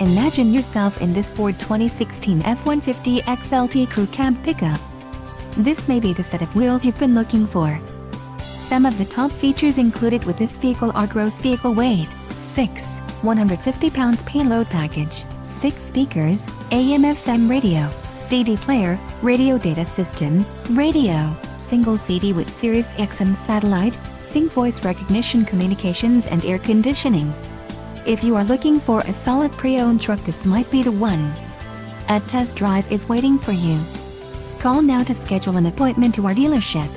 Imagine yourself in this Ford 2016 F-150 XLT Crew Cab pickup. This may be the set of wheels you've been looking for. Some of the top features included with this vehicle are gross vehicle weight, 150 pounds payload package, 6 speakers, AM/FM radio, CD player, radio data system, radio, single CD with SiriusXM Satellite, sync voice recognition communications and air conditioning. If you are looking for a solid pre-owned truck, this might be the one. A test drive is waiting for you. Call now to schedule an appointment to our dealership.